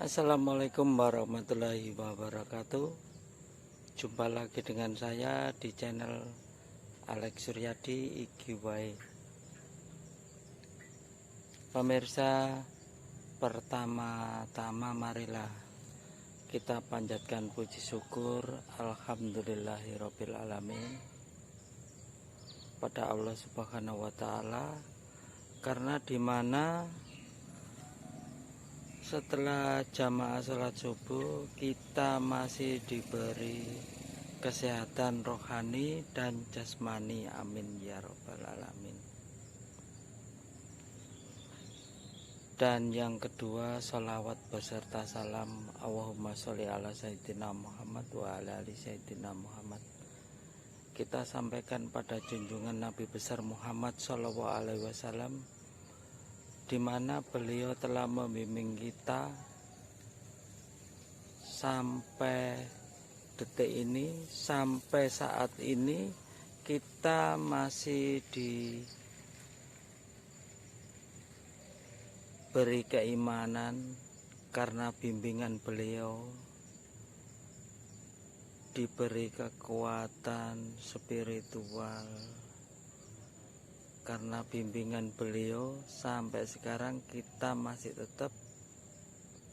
Assalamualaikum warahmatullahi wabarakatuh. Jumpa lagi dengan saya di channel Alex Suryadi IGY. Pemirsa, pertama-tama marilah kita panjatkan puji syukur alhamdulillahirabbil alamin pada Allah Subhanahu wa taala, karena dimana setelah jamaah sholat subuh kita masih diberi kesehatan rohani dan jasmani, amin ya robbal alamin. Dan yang kedua, sholawat beserta salam Allahumma sholli ala sayyidina Muhammad wa ala ali sayyidina Muhammad kita sampaikan pada junjungan Nabi besar Muhammad sallallahu alaihi wasallam, di mana beliau telah membimbing kita sampai detik ini, sampai saat ini kita masih diberi keimanan karena bimbingan beliau, diberi kekuatan spiritual karena bimbingan beliau. Sampai sekarang kita masih tetap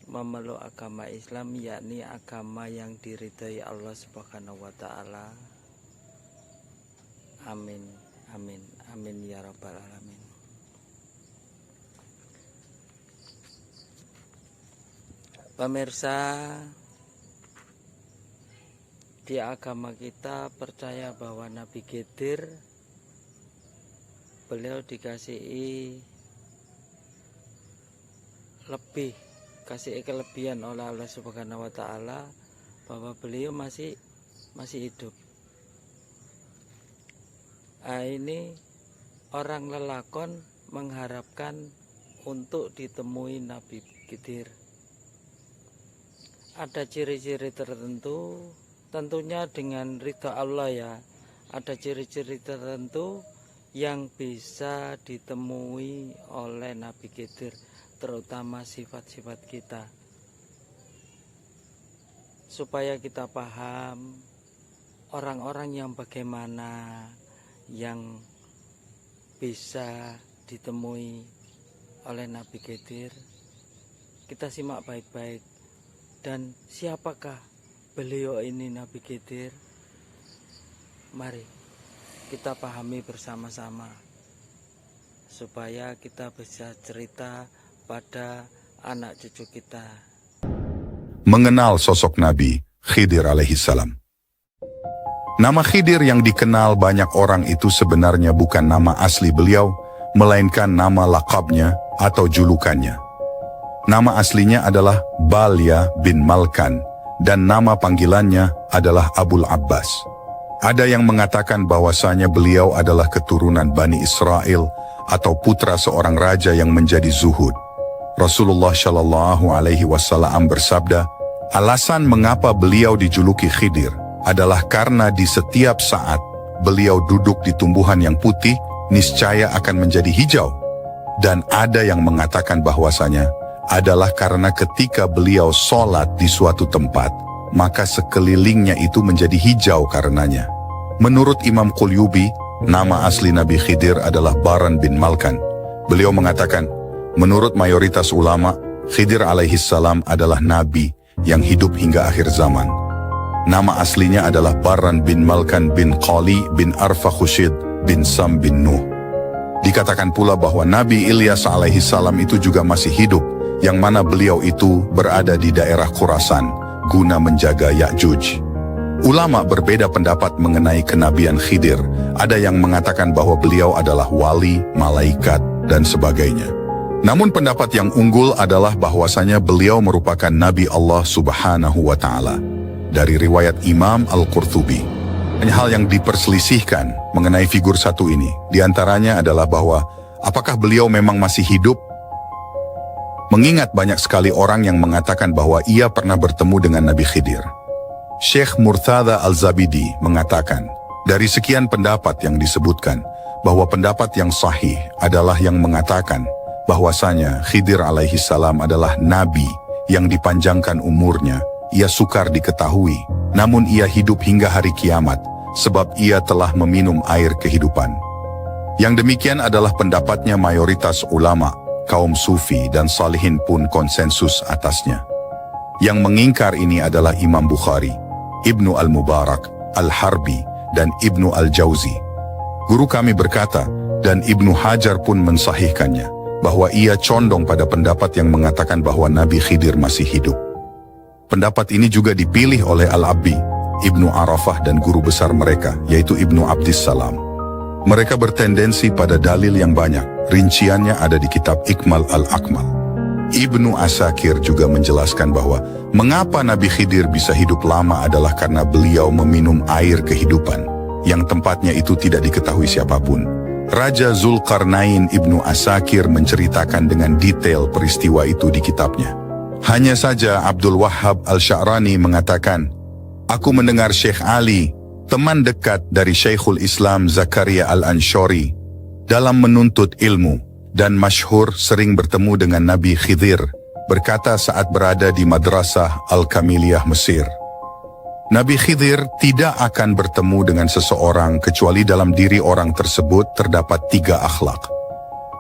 memeluk agama Islam, yakni agama yang diridhai Allah Subhanahu wa taala. Amin, amin, amin ya rabbal alamin. Pemirsa, di agama kita percaya bahwa Nabi Khidir beliau dikasihi kelebihan oleh Allah Subhanahu wa taala, bahwa beliau masih hidup. Ini orang lelakon mengharapkan untuk ditemui Nabi Khidir. Ada ciri-ciri tertentu, tentunya dengan ridha Allah ya. Ada ciri-ciri tertentu yang bisa ditemui oleh Nabi Khidir, terutama sifat-sifat kita, supaya kita paham orang-orang yang bagaimana yang bisa ditemui oleh Nabi Khidir. Kita simak baik-baik, dan siapakah beliau ini Nabi Khidir? Mari kita pahami bersama-sama supaya kita bisa cerita pada anak cucu kita. Mengenal sosok Nabi Khidir alaihissalam. Nama Khidir yang dikenal banyak orang itu sebenarnya bukan nama asli beliau, melainkan nama lakabnya atau julukannya. Nama aslinya adalah Balya bin Malkan dan nama panggilannya adalah Abul Abbas. Ada yang mengatakan bahwasanya beliau adalah keturunan Bani Israel atau putra seorang raja yang menjadi zuhud. Rasulullah Shallallahu Alaihi Wasallam bersabda, alasan mengapa beliau dijuluki Khidir adalah karena di setiap saat beliau duduk di tumbuhan yang putih, niscaya akan menjadi hijau. Dan ada yang mengatakan bahwasanya adalah karena ketika beliau sholat di suatu tempat, maka sekelilingnya itu menjadi hijau karenanya. Menurut Imam Qulyubi, nama asli Nabi Khidir adalah Baran bin Malkan. Beliau mengatakan, menurut mayoritas ulama, Khidir alaihissalam adalah nabi yang hidup hingga akhir zaman. Nama aslinya adalah Baran bin Malkan bin Qali bin Arfa Khushid bin Sam bin Nuh. Dikatakan pula bahwa Nabi Ilyas alaihissalam itu juga masih hidup, yang mana beliau itu berada di daerah Khurasan guna menjaga Ya'juj. Ulama berbeda pendapat mengenai kenabian Khidir. Ada yang mengatakan bahwa beliau adalah wali, malaikat, dan sebagainya. Namun pendapat yang unggul adalah bahwasanya beliau merupakan Nabi Allah Subhanahu wa Ta'ala. Dari riwayat Imam Al-Qurtubi, hanya hal yang diperselisihkan mengenai figur satu ini, diantaranya adalah bahwa apakah beliau memang masih hidup? Mengingat banyak sekali orang yang mengatakan bahwa ia pernah bertemu dengan Nabi Khidir. Syekh Murtada Al-Zabidi mengatakan, dari sekian pendapat yang disebutkan, bahwa pendapat yang sahih adalah yang mengatakan bahwasanya Khidir alaihissalam adalah nabi yang dipanjangkan umurnya, ia sukar diketahui, namun ia hidup hingga hari kiamat, sebab ia telah meminum air kehidupan. Yang demikian adalah pendapatnya mayoritas ulama, kaum sufi dan salihin pun konsensus atasnya. Yang mengingkar ini adalah Imam Bukhari, Ibnu Al-Mubarak, Al-Harbi, dan Ibnu Al-Jauzi. Guru kami berkata, dan Ibnu Hajar pun mensahihkannya, bahwa ia condong pada pendapat yang mengatakan bahwa Nabi Khidir masih hidup. Pendapat ini juga dipilih oleh Al-Abbi, Ibnu Arafah dan guru besar mereka, yaitu Ibnu Abdissalam. Mereka bertendensi pada dalil yang banyak, rinciannya ada di kitab Ikmal Al-Akmal. Ibnu Asakir juga menjelaskan bahwa mengapa Nabi Khidir bisa hidup lama adalah karena beliau meminum air kehidupan, yang tempatnya itu tidak diketahui siapapun. Raja Zulkarnain Ibnu Asakir menceritakan dengan detail peristiwa itu di kitabnya. Hanya saja Abdul Wahhab Al-Sya'rani mengatakan, "Aku mendengar Syekh Ali, teman dekat dari Syekhul Islam Zakaria Al-Anshori, dalam menuntut ilmu, dan masyhur sering bertemu dengan Nabi Khidir, berkata saat berada di Madrasah Al-Kamiliyah Mesir. Nabi Khidir tidak akan bertemu dengan seseorang kecuali dalam diri orang tersebut terdapat 3 akhlak.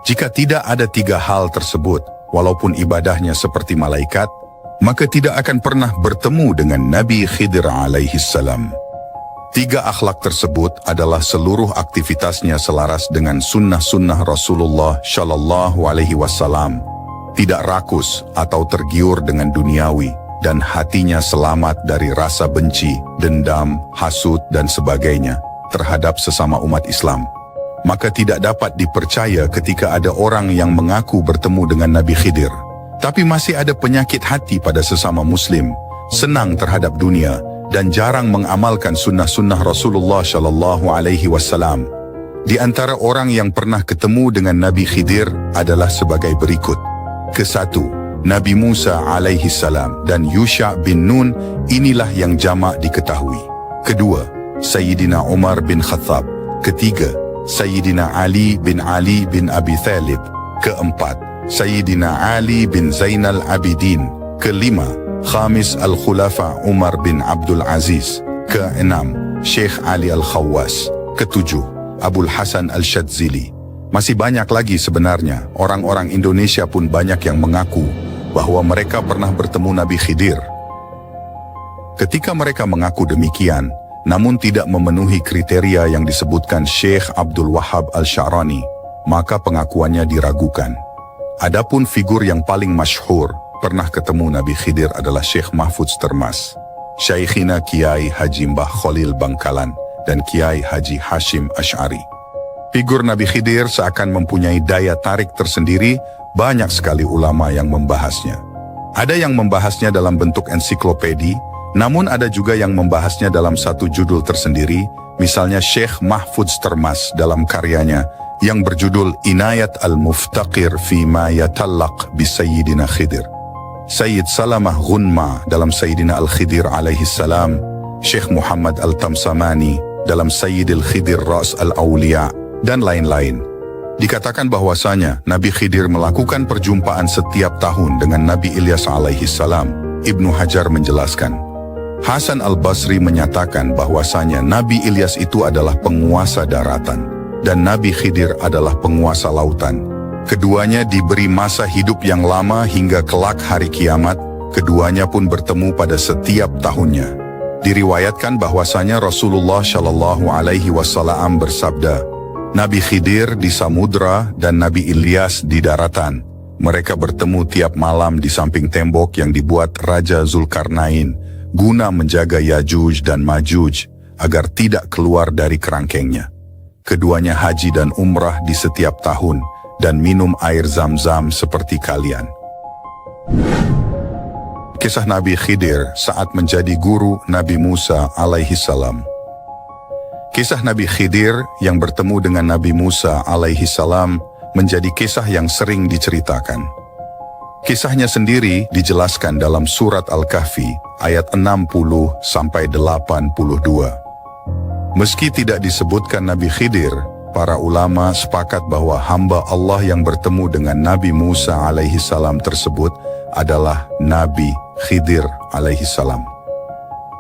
Jika tidak ada 3 hal tersebut, walaupun ibadahnya seperti malaikat, maka tidak akan pernah bertemu dengan Nabi Khidir alaihissalam. 3 akhlak tersebut adalah seluruh aktivitasnya selaras dengan sunnah-sunnah Rasulullah Shallallahu Alaihi Wasallam, tidak rakus atau tergiur dengan duniawi, dan hatinya selamat dari rasa benci, dendam, hasud, dan sebagainya terhadap sesama umat Islam. Maka tidak dapat dipercaya ketika ada orang yang mengaku bertemu dengan Nabi Khidir, tapi masih ada penyakit hati pada sesama muslim, senang terhadap dunia, dan jarang mengamalkan sunnah-sunnah Rasulullah Shallallahu Alaihi Wasallam. Di antara orang yang pernah ketemu dengan Nabi Khidir adalah sebagai berikut. Ke-1, Nabi Musa alaihi salam dan Yusha bin Nun, inilah yang jamak diketahui. Kedua, Sayyidina Umar bin Khattab. Ketiga, Sayyidina Ali bin Abi Thalib. Keempat, Sayyidina Ali bin Zainal Abidin. Kelima, Khamis Al-Khulafa Umar bin Abdul Aziz. Keenam, Syekh Ali Al-Khawwas. Ketujuh, Abul Hasan Al-Shadzili. Masih banyak lagi sebenarnya, orang-orang Indonesia pun banyak yang mengaku bahwa mereka pernah bertemu Nabi Khidir. Ketika mereka mengaku demikian, namun tidak memenuhi kriteria yang disebutkan Syekh Abdul Wahhab Al-Sya'rani, maka pengakuannya diragukan. Adapun figur yang paling masyhur pernah ketemu Nabi Khidir adalah Syekh Mahfudz Termas, Syekhina Kiai Haji Mbah Khalil Bangkalan, dan Kiai Haji Hashim Asy'ari. Figur Nabi Khidir seakan mempunyai daya tarik tersendiri, banyak sekali ulama yang membahasnya. Ada yang membahasnya dalam bentuk ensiklopedi, namun ada juga yang membahasnya dalam satu judul tersendiri, misalnya Syekh Mahfudz Termas dalam karyanya yang berjudul Inayat Al-Muftaqir Fima Yatallaq bi Sayyidina Khidir. Sayyid Salamah Ghunma dalam Sayyidina Al-Khidir alaihi salam, Syekh Muhammad Al-Tamsamani dalam Sayyidil Khidir Ras Al-Awliya, dan lain-lain. Dikatakan bahwasanya Nabi Khidir melakukan perjumpaan setiap tahun dengan Nabi Ilyas alaihi salam. Ibnu Hajar menjelaskan, Hasan Al-Basri menyatakan bahwasanya Nabi Ilyas itu adalah penguasa daratan, dan Nabi Khidir adalah penguasa lautan. Keduanya diberi masa hidup yang lama hingga kelak hari kiamat, keduanya pun bertemu pada setiap tahunnya. Diriwayatkan bahwasanya Rasulullah Shallallahu Alaihi Wasallam bersabda, Nabi Khidir di samudra dan Nabi Ilyas di daratan. Mereka bertemu tiap malam di samping tembok yang dibuat Raja Zulkarnain guna menjaga Yajuj dan Majuj agar tidak keluar dari kerangkengnya. Keduanya haji dan umrah di setiap tahun dan minum air zam-zam seperti kalian. Kisah Nabi Khidir saat menjadi guru Nabi Musa alaihi salam. Kisah Nabi Khidir yang bertemu dengan Nabi Musa alaihi salam menjadi kisah yang sering diceritakan. Kisahnya sendiri dijelaskan dalam surat Al-Kahfi ayat 60-82. Meski tidak disebutkan Nabi Khidir, para ulama sepakat bahwa hamba Allah yang bertemu dengan Nabi Musa alaihi salam tersebut adalah Nabi Khidir alaihi salam.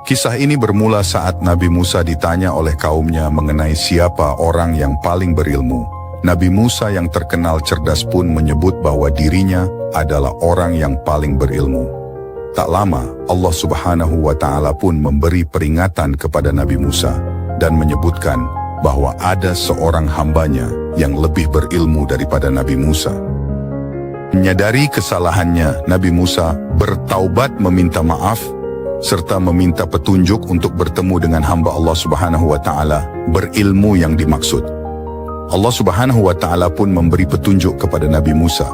Kisah ini bermula saat Nabi Musa ditanya oleh kaumnya mengenai siapa orang yang paling berilmu. Nabi Musa yang terkenal cerdas pun menyebut bahwa dirinya adalah orang yang paling berilmu. Tak lama, Allah Subhanahu wa Ta'ala pun memberi peringatan kepada Nabi Musa dan menyebutkan bahwa ada seorang hambanya yang lebih berilmu daripada Nabi Musa. Menyadari kesalahannya, Nabi Musa bertaubat meminta maaf serta meminta petunjuk untuk bertemu dengan hamba Allah Subhanahu wa Ta'ala berilmu yang dimaksud. Allah Subhanahu wa Ta'ala pun memberi petunjuk kepada Nabi Musa.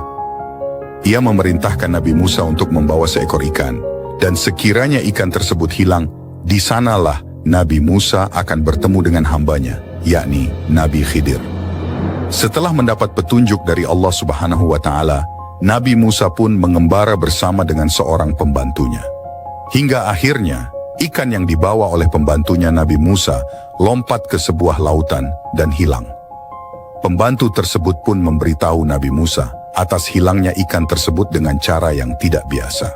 Ia memerintahkan Nabi Musa untuk membawa seekor ikan, dan sekiranya ikan tersebut hilang, di sanalah Nabi Musa akan bertemu dengan hambanya, yakni Nabi Khidir. Setelah mendapat petunjuk dari Allah Subhanahu wa Ta'ala, Nabi Musa pun mengembara bersama dengan seorang pembantunya. Hingga akhirnya, ikan yang dibawa oleh pembantunya Nabi Musa lompat ke sebuah lautan dan hilang. Pembantu tersebut pun memberitahu Nabi Musa atas hilangnya ikan tersebut dengan cara yang tidak biasa.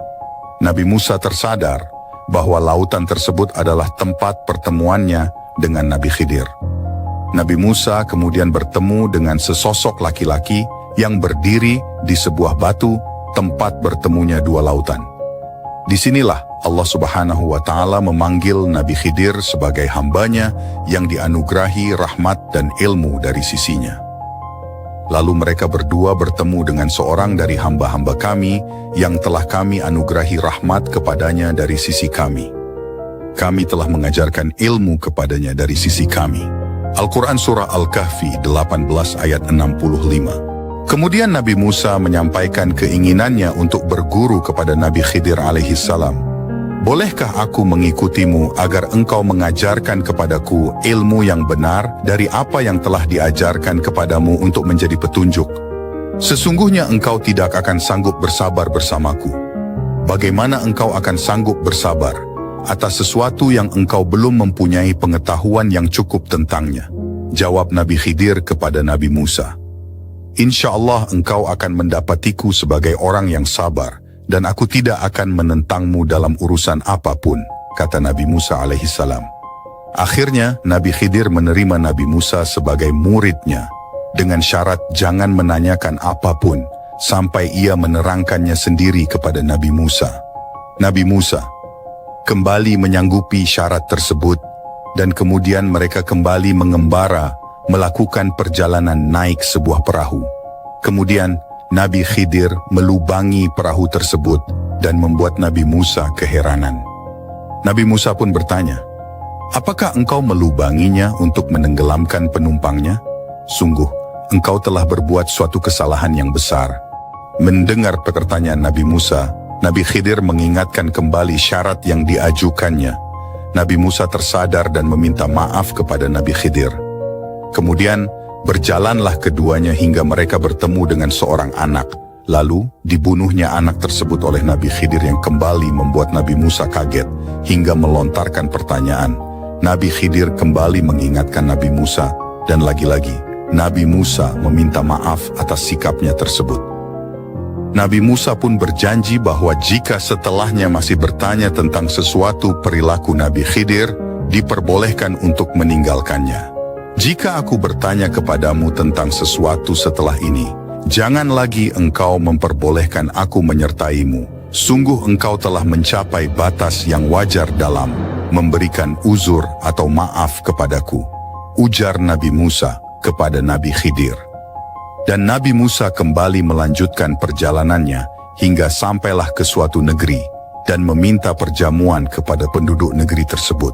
Nabi Musa tersadar bahwa lautan tersebut adalah tempat pertemuannya dengan Nabi Khidir. Nabi Musa kemudian bertemu dengan sesosok laki-laki yang berdiri di sebuah batu tempat bertemunya dua lautan. Disinilah Allah Subhanahu wa Ta'ala memanggil Nabi Khidir sebagai hambanya yang dianugerahi rahmat dan ilmu dari sisinya. Lalu mereka berdua bertemu dengan seorang dari hamba-hamba kami yang telah kami anugerahi rahmat kepadanya dari sisi kami. Kami telah mengajarkan ilmu kepadanya dari sisi kami. Al-Quran Surah Al-Kahfi 18 ayat 65. Kemudian Nabi Musa menyampaikan keinginannya untuk berguru kepada Nabi Khidir alaihissalam. Bolehkah aku mengikutimu agar engkau mengajarkan kepadaku ilmu yang benar dari apa yang telah diajarkan kepadamu untuk menjadi petunjuk? Sesungguhnya engkau tidak akan sanggup bersabar bersamaku. Bagaimana engkau akan sanggup bersabar atas sesuatu yang engkau belum mempunyai pengetahuan yang cukup tentangnya? Jawab Nabi Khidir kepada Nabi Musa, Insya Allah engkau akan mendapatiku sebagai orang yang sabar, dan aku tidak akan menentangmu dalam urusan apapun, kata Nabi Musa alaihissalam. Akhirnya Nabi Khidir menerima Nabi Musa sebagai muridnya, dengan syarat jangan menanyakan apapun, sampai ia menerangkannya sendiri kepada Nabi Musa. Nabi Musa kembali menyanggupi syarat tersebut, dan kemudian mereka kembali mengembara, melakukan perjalanan naik sebuah perahu. Kemudian Nabi Khidir melubangi perahu tersebut dan membuat Nabi Musa keheranan. Nabi Musa pun bertanya, apakah engkau melubanginya untuk menenggelamkan penumpangnya? Sungguh, engkau telah berbuat suatu kesalahan yang besar. Mendengar pertanyaan Nabi Musa, Nabi Khidir mengingatkan kembali syarat yang diajukannya. Nabi Musa tersadar dan meminta maaf kepada Nabi Khidir. Kemudian berjalanlah keduanya hingga mereka bertemu dengan seorang anak. Lalu dibunuhnya anak tersebut oleh Nabi Khidir yang kembali membuat Nabi Musa kaget hingga melontarkan pertanyaan. Nabi Khidir kembali mengingatkan Nabi Musa dan lagi-lagi Nabi Musa meminta maaf atas sikapnya tersebut. Nabi Musa pun berjanji bahwa jika setelahnya masih bertanya tentang sesuatu perilaku Nabi Khidir, diperbolehkan untuk meninggalkannya. Jika aku bertanya kepadamu tentang sesuatu setelah ini, jangan lagi engkau memperbolehkan aku menyertaimu. Sungguh engkau telah mencapai batas yang wajar dalam memberikan uzur atau maaf kepadaku, ujar Nabi Musa kepada Nabi Khidir. Dan Nabi Musa kembali melanjutkan perjalanannya hingga sampailah ke suatu negeri dan meminta perjamuan kepada penduduk negeri tersebut.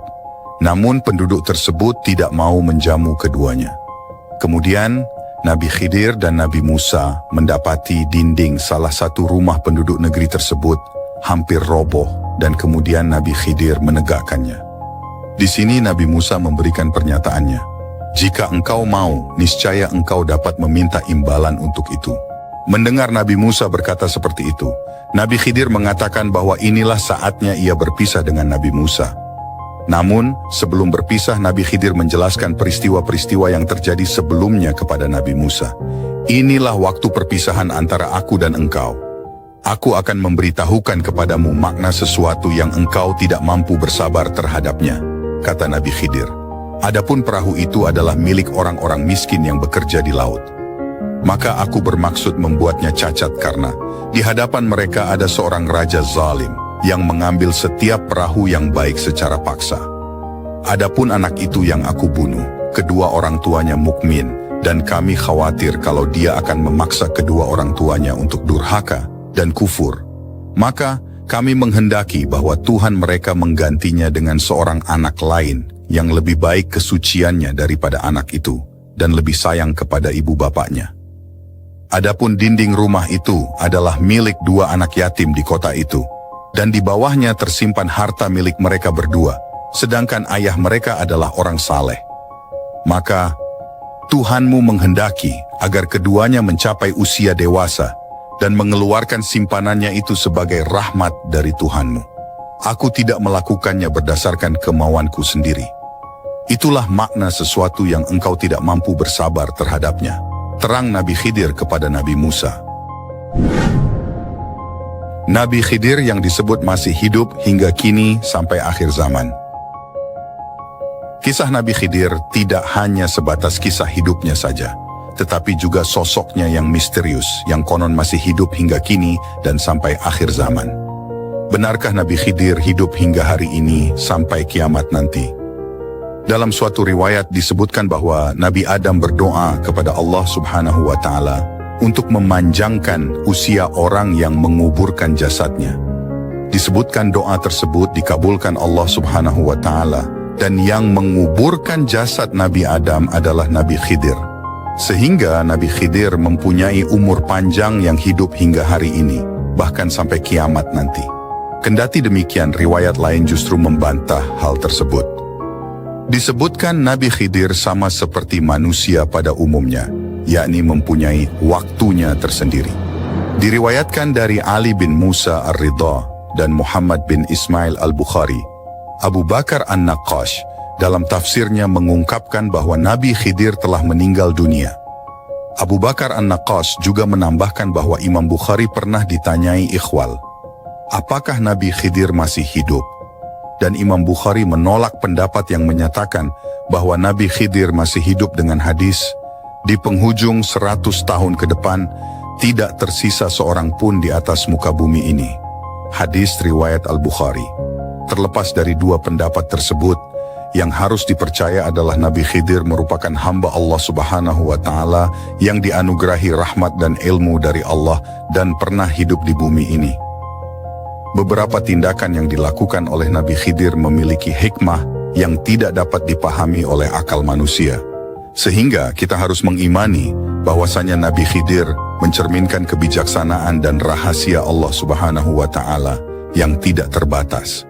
Namun penduduk tersebut tidak mau menjamu keduanya. Kemudian Nabi Khidir dan Nabi Musa mendapati dinding salah satu rumah penduduk negeri tersebut hampir roboh dan kemudian Nabi Khidir menegakkannya. Di sini Nabi Musa memberikan pernyataannya, jika engkau mau, niscaya engkau dapat meminta imbalan untuk itu. Mendengar Nabi Musa berkata seperti itu, Nabi Khidir mengatakan bahwa inilah saatnya ia berpisah dengan Nabi Musa. Namun, sebelum berpisah Nabi Khidir menjelaskan peristiwa-peristiwa yang terjadi sebelumnya kepada Nabi Musa. Inilah waktu perpisahan antara aku dan engkau. Aku akan memberitahukan kepadamu makna sesuatu yang engkau tidak mampu bersabar terhadapnya, kata Nabi Khidir. Adapun perahu itu adalah milik orang-orang miskin yang bekerja di laut. Maka aku bermaksud membuatnya cacat karena di hadapan mereka ada seorang raja zalim yang mengambil setiap perahu yang baik secara paksa. Adapun anak itu yang aku bunuh, kedua orang tuanya mukmin, dan kami khawatir kalau dia akan memaksa kedua orang tuanya untuk durhaka dan kufur. Maka kami menghendaki bahwa Tuhan mereka menggantinya dengan seorang anak lain yang lebih baik kesuciannya daripada anak itu dan lebih sayang kepada ibu bapaknya. Adapun dinding rumah itu adalah milik dua anak yatim di kota itu, dan di bawahnya tersimpan harta milik mereka berdua, sedangkan ayah mereka adalah orang saleh. Maka Tuhanmu menghendaki agar keduanya mencapai usia dewasa dan mengeluarkan simpanannya itu sebagai rahmat dari Tuhanmu. Aku tidak melakukannya berdasarkan kemauanku sendiri. Itulah makna sesuatu yang engkau tidak mampu bersabar terhadapnya, terang Nabi Khidir kepada Nabi Musa. Nabi Khidir yang disebut masih hidup hingga kini sampai akhir zaman. Kisah Nabi Khidir tidak hanya sebatas kisah hidupnya saja, tetapi juga sosoknya yang misterius, yang konon masih hidup hingga kini dan sampai akhir zaman. Benarkah Nabi Khidir hidup hingga hari ini sampai kiamat nanti? Dalam suatu riwayat disebutkan bahwa Nabi Adam berdoa kepada Allah Subhanahu wa Ta'ala untuk memanjangkan usia orang yang menguburkan jasadnya. Disebutkan doa tersebut dikabulkan Allah Subhanahu wa Ta'ala, dan yang menguburkan jasad Nabi Adam adalah Nabi Khidir. Sehingga Nabi Khidir mempunyai umur panjang yang hidup hingga hari ini, bahkan sampai kiamat nanti. Kendati demikian, riwayat lain justru membantah hal tersebut. Disebutkan Nabi Khidir sama seperti manusia pada umumnya, yakni mempunyai waktunya tersendiri. Diriwayatkan dari Ali bin Musa Ar-Ridha dan Muhammad bin Ismail Al-Bukhari, Abu Bakar An-Naqash dalam tafsirnya mengungkapkan bahwa Nabi Khidir telah meninggal dunia. Abu Bakar An-Naqash juga menambahkan bahwa Imam Bukhari pernah ditanyai ikhwal, apakah Nabi Khidir masih hidup? Dan Imam Bukhari menolak pendapat yang menyatakan bahwa Nabi Khidir masih hidup dengan hadis, di penghujung 100 tahun ke depan, tidak tersisa seorang pun di atas muka bumi ini. Hadis riwayat Al-Bukhari. Terlepas dari dua pendapat tersebut, yang harus dipercaya adalah Nabi Khidir merupakan hamba Allah Subhanahu wa Ta'ala yang dianugerahi rahmat dan ilmu dari Allah dan pernah hidup di bumi ini. Beberapa tindakan yang dilakukan oleh Nabi Khidir memiliki hikmah yang tidak dapat dipahami oleh akal manusia. Sehingga kita harus mengimani bahwasanya Nabi Khidir mencerminkan kebijaksanaan dan rahasia Allah Subhanahu wa Ta'ala yang tidak terbatas.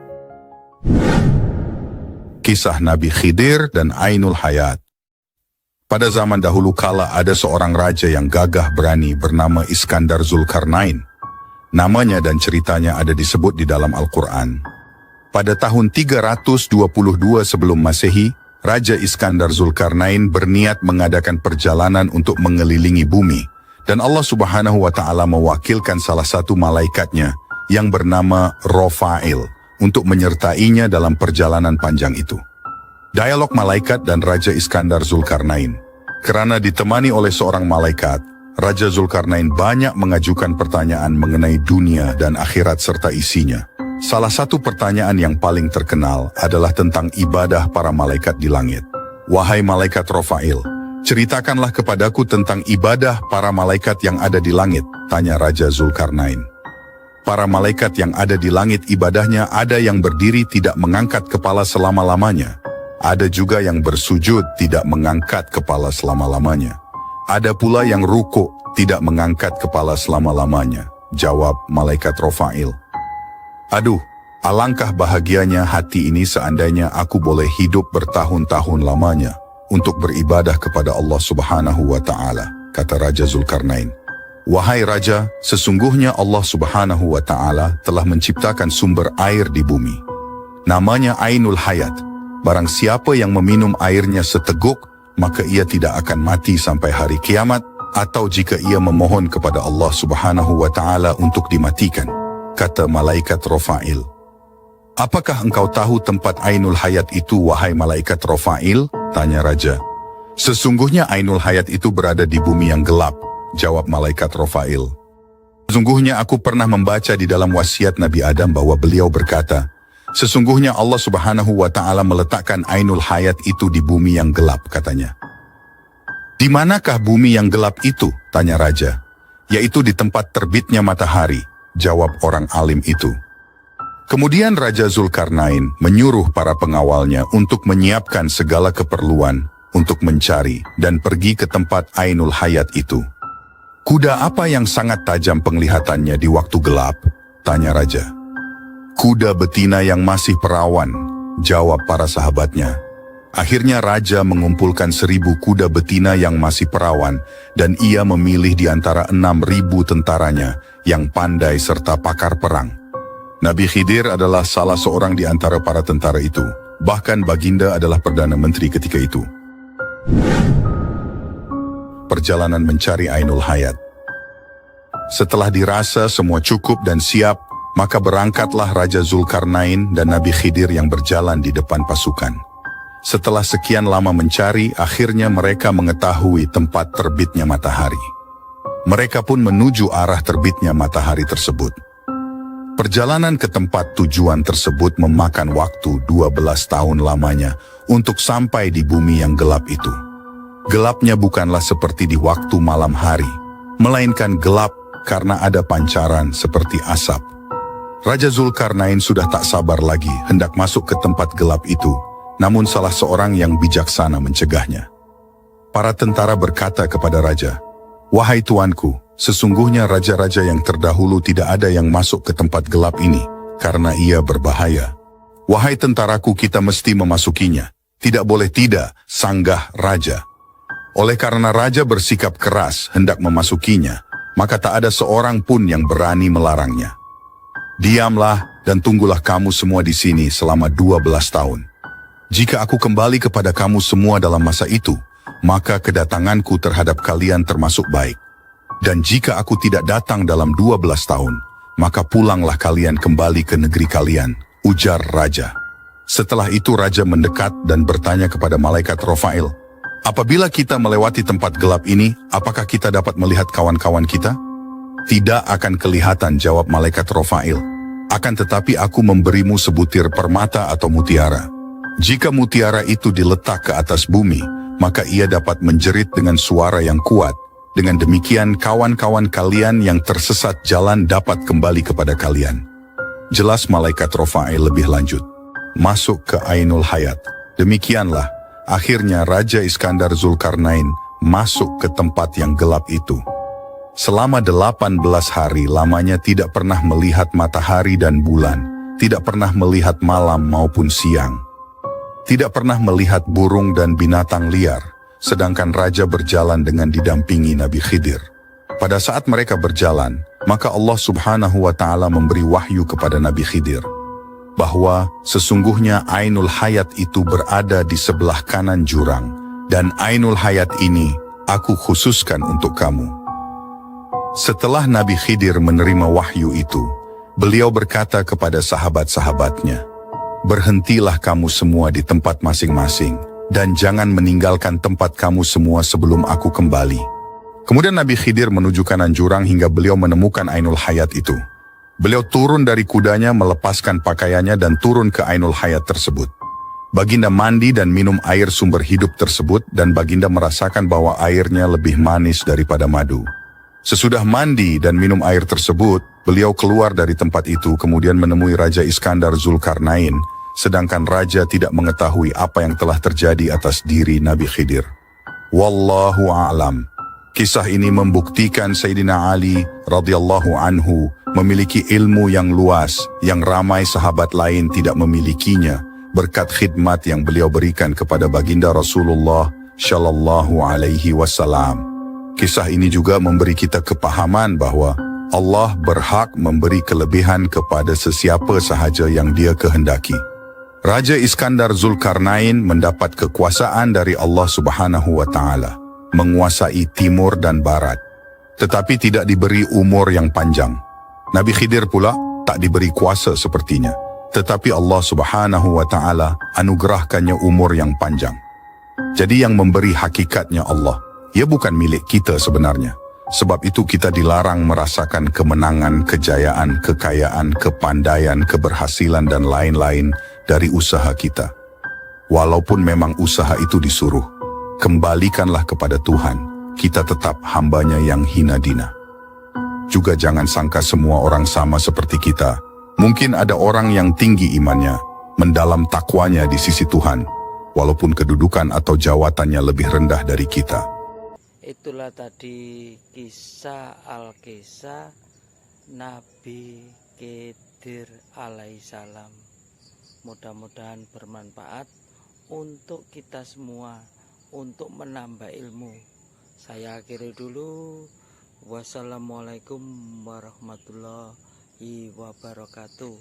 Kisah Nabi Khidir dan Ainul Hayat. Pada zaman dahulu kala ada seorang raja yang gagah berani bernama Iskandar Zulkarnain. Namanya dan ceritanya ada disebut di dalam Al-Quran. Pada tahun 322 sebelum Masehi, Raja Iskandar Zulkarnain berniat mengadakan perjalanan untuk mengelilingi bumi, dan Allah Subhanahu wa Ta'ala mewakilkan salah satu malaikatnya yang bernama Rofail untuk menyertainya dalam perjalanan panjang itu. Dialog malaikat dan Raja Iskandar Zulkarnain. Karena ditemani oleh seorang malaikat, Raja Zulkarnain banyak mengajukan pertanyaan mengenai dunia dan akhirat serta isinya. Salah satu pertanyaan yang paling terkenal adalah tentang ibadah para malaikat di langit. Wahai malaikat Rofail, ceritakanlah kepadaku tentang ibadah para malaikat yang ada di langit, tanya Raja Zulkarnain. Para malaikat yang ada di langit ibadahnya ada yang berdiri tidak mengangkat kepala selama-lamanya. Ada juga yang bersujud tidak mengangkat kepala selama-lamanya. Ada pula yang rukuk tidak mengangkat kepala selama-lamanya, jawab malaikat Rofail. Aduh, alangkah bahagianya hati ini seandainya aku boleh hidup bertahun-tahun lamanya untuk beribadah kepada Allah Subhanahu wa Ta'ala, kata Raja Zulkarnain. Wahai Raja, sesungguhnya Allah Subhanahu wa Ta'ala telah menciptakan sumber air di bumi. Namanya Ainul Hayat. Barang siapa yang meminum airnya seteguk, maka ia tidak akan mati sampai hari kiamat, atau jika ia memohon kepada Allah Subhanahu wa Ta'ala untuk dimatikan, kata malaikat Rafail. Apakah engkau tahu tempat Ainul Hayat itu, wahai malaikat Rafail? Tanya raja. Sesungguhnya Ainul Hayat itu berada di bumi yang gelap, jawab malaikat Rafail. Sesungguhnya aku pernah membaca di dalam wasiat Nabi Adam bahwa beliau berkata, sesungguhnya Allah Subhanahu wa Ta'ala meletakkan Ainul Hayat itu di bumi yang gelap, katanya. Di manakah bumi yang gelap itu? Tanya raja. Yaitu di tempat terbitnya matahari, jawab orang alim itu. Kemudian Raja Zulkarnain menyuruh para pengawalnya untuk menyiapkan segala keperluan untuk mencari dan pergi ke tempat Ainul Hayat itu. Kuda apa yang sangat tajam penglihatannya di waktu gelap? Tanya raja. Kuda betina yang masih perawan, jawab para sahabatnya. Akhirnya raja mengumpulkan 1000 kuda betina yang masih perawan, dan ia memilih di antara 6.000 tentaranya yang pandai serta pakar perang. Nabi Khidir adalah salah seorang di antara para tentara itu. Bahkan baginda adalah Perdana Menteri ketika itu. Perjalanan mencari Ainul Hayat. Setelah dirasa semua cukup dan siap, maka berangkatlah Raja Zulkarnain dan Nabi Khidir yang berjalan di depan pasukan. Setelah sekian lama mencari, akhirnya mereka mengetahui tempat terbitnya matahari. Mereka pun menuju arah terbitnya matahari tersebut. Perjalanan ke tempat tujuan tersebut memakan waktu 12 tahun lamanya untuk sampai di bumi yang gelap itu. Gelapnya bukanlah seperti di waktu malam hari, melainkan gelap karena ada pancaran seperti asap. Raja Zulkarnain sudah tak sabar lagi hendak masuk ke tempat gelap itu. Namun salah seorang yang bijaksana mencegahnya. Para tentara berkata kepada raja, "Wahai tuanku, sesungguhnya raja-raja yang terdahulu tidak ada yang masuk ke tempat gelap ini, karena ia berbahaya. Wahai tentaraku, kita mesti memasukinya. Tidak boleh tidak," sanggah raja. Oleh karena raja bersikap keras hendak memasukinya, maka tak ada seorang pun yang berani melarangnya. "Diamlah dan tunggulah kamu semua di sini selama 12 tahun. Jika aku kembali kepada kamu semua dalam masa itu, maka kedatanganku terhadap kalian termasuk baik. Dan jika aku tidak datang dalam 12 tahun, maka pulanglah kalian kembali ke negeri kalian," ujar raja. Setelah itu raja mendekat dan bertanya kepada malaikat Rafail, "Apabila kita melewati tempat gelap ini, apakah kita dapat melihat kawan-kawan kita?" "Tidak akan kelihatan," jawab malaikat Rafail. "Akan tetapi aku memberimu sebutir permata atau mutiara. Jika mutiara itu diletak ke atas bumi, maka ia dapat menjerit dengan suara yang kuat. Dengan demikian kawan-kawan kalian yang tersesat jalan dapat kembali kepada kalian." Jelas malaikat Rafail lebih lanjut. Masuk ke Ainul Hayat. Demikianlah, akhirnya Raja Iskandar Zulkarnain masuk ke tempat yang gelap itu. Selama 18 hari lamanya tidak pernah melihat matahari dan bulan, tidak pernah melihat malam maupun siang. Tidak pernah melihat burung dan binatang liar, sedangkan raja berjalan dengan didampingi Nabi Khidir. Pada saat mereka berjalan, maka Allah Subhanahu wa Ta'ala memberi wahyu kepada Nabi Khidir, bahwa sesungguhnya Ainul Hayat itu berada di sebelah kanan jurang, dan Ainul Hayat ini aku khususkan untuk kamu. Setelah Nabi Khidir menerima wahyu itu, beliau berkata kepada sahabat-sahabatnya, "Berhentilah kamu semua di tempat masing-masing, dan jangan meninggalkan tempat kamu semua sebelum aku kembali." Kemudian Nabi Khidir menuju kanan jurang hingga beliau menemukan Ainul Hayat itu. Beliau turun dari kudanya, melepaskan pakaiannya dan turun ke Ainul Hayat tersebut. Baginda mandi dan minum air sumber hidup tersebut, dan baginda merasakan bahwa airnya lebih manis daripada madu. Sesudah mandi dan minum air tersebut, beliau keluar dari tempat itu kemudian menemui Raja Iskandar Zulkarnain, sedangkan raja tidak mengetahui apa yang telah terjadi atas diri Nabi Khidir. Wallahu a'lam. Kisah ini membuktikan Sayyidina Ali radhiyallahu anhu memiliki ilmu yang luas yang ramai sahabat lain tidak memilikinya berkat khidmat yang beliau berikan kepada baginda Rasulullah Shallallahu Alaihi Wasallam. Kisah ini juga memberi kita kepahaman bahwa Allah berhak memberi kelebihan kepada sesiapa sahaja yang Dia kehendaki. Raja Iskandar Zulkarnain mendapat kekuasaan dari Allah Subhanahu wa Ta'ala, menguasai timur dan barat, tetapi tidak diberi umur yang panjang. Nabi Khidir pula tak diberi kuasa sepertinya, tetapi Allah Subhanahu wa Ta'ala anugerahkannya umur yang panjang. Jadi yang memberi hakikatnya Allah, ia bukan milik kita sebenarnya. Sebab itu kita dilarang merasakan kemenangan, kejayaan, kekayaan, kepandaian, keberhasilan dan lain-lain dari usaha kita. Walaupun memang usaha itu disuruh, kembalikanlah kepada Tuhan, kita tetap hambanya yang hina dina. Juga jangan sangka semua orang sama seperti kita. Mungkin ada orang yang tinggi imannya, mendalam takwanya di sisi Tuhan, walaupun kedudukan atau jawatannya lebih rendah dari kita. Itulah tadi kisah Al-Kisah Nabi Khidir alaihissalam. Mudah-mudahan bermanfaat untuk kita semua, untuk menambah ilmu. Saya akhiri dulu. Wassalamualaikum warahmatullahi wabarakatuh.